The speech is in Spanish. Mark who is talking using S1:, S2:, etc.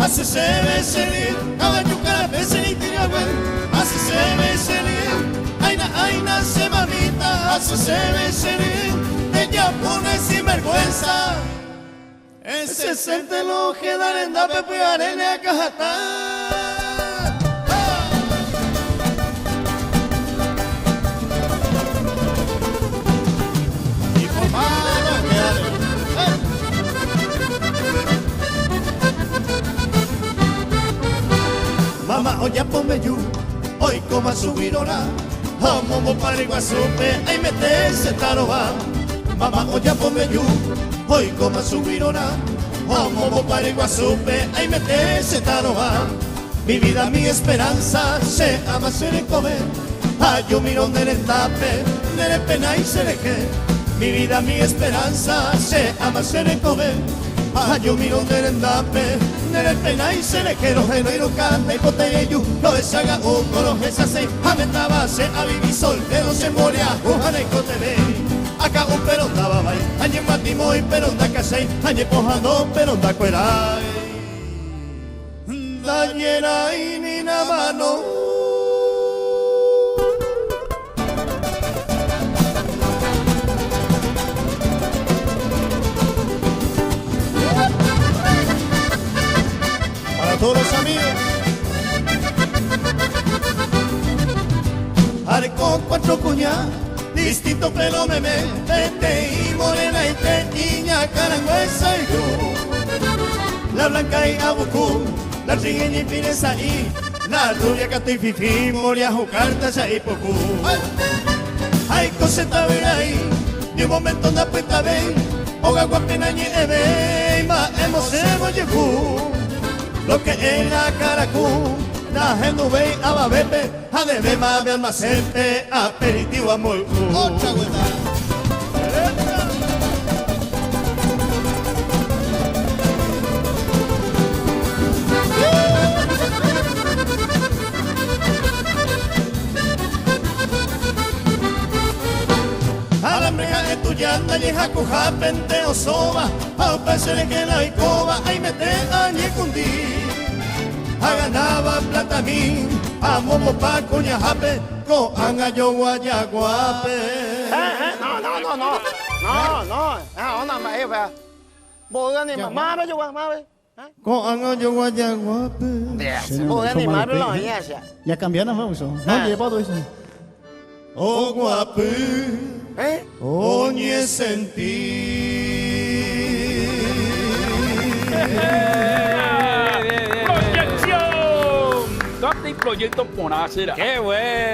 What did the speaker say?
S1: Así se ve selir, caballo cara pesenita y agüel. Así se ve selir, aina se mamita. Así se ve selir, ella pone sin vergüenza. Ese siente lo que dan en da pepe arena a cajatá. Y por malo que mamá, oye, ponme yu, hoy coma subir hora. Homo para iguasupe, ahí meterse taroba. Mamá, oye, ponme yu, hoy coma subir hora. Homo para iguasupe, ahí meterse taroba. Mi vida, mi esperanza, se ama ser comer. Yo miro en el tape, nere pena y se deje. Mi vida, mi esperanza, se ama ser comer. Yo miro en el tape, nere pena y se deje. Rojeno y no canta y poteyu, lo deshaga un coro, esa se amentaba, se a vivir soltero, se moría, ujana y cotele. Acá un perón da babay, añe matimoy, perón da casey, añe pojado, perón da cueray. Dañera y ni na mano. Para todos los amigos. Arco cuatro cuñas. Distinto pelo meme, tete y morena y teña, carangüesa y yo. La blanca y abucú, la trigueña y pinesa y la rubia cata y fifi, moria jucarta ya y pocú. Ay, coseta ver ahí, de un momento na puesta ven, oga guapena y ebe, ma hemos llegó. Lo que es la caracú. La gente ve a babepe, a de bema de almacente, aperitivo amor. Otra vuelta. A la breja estudiante, y jacuja, pente o soba, a un pese que la icoba, ahí mete a ñecundí. A ganaba plata a mí, a momo pa cuña jape, co anga yo guayaguape.
S2: Ona mà em về. Bộ ra này mà má bây giờ qua má bây.
S1: Co anga yo guayaguape.
S2: Bộ ra này má bây giờ nha chị.
S3: Ya cambiaron, vamos. No llevo eso.
S1: Oh guape, oñe sentí.
S4: Proyección. Top de proyecto Ponacera.
S5: ¡Qué bueno!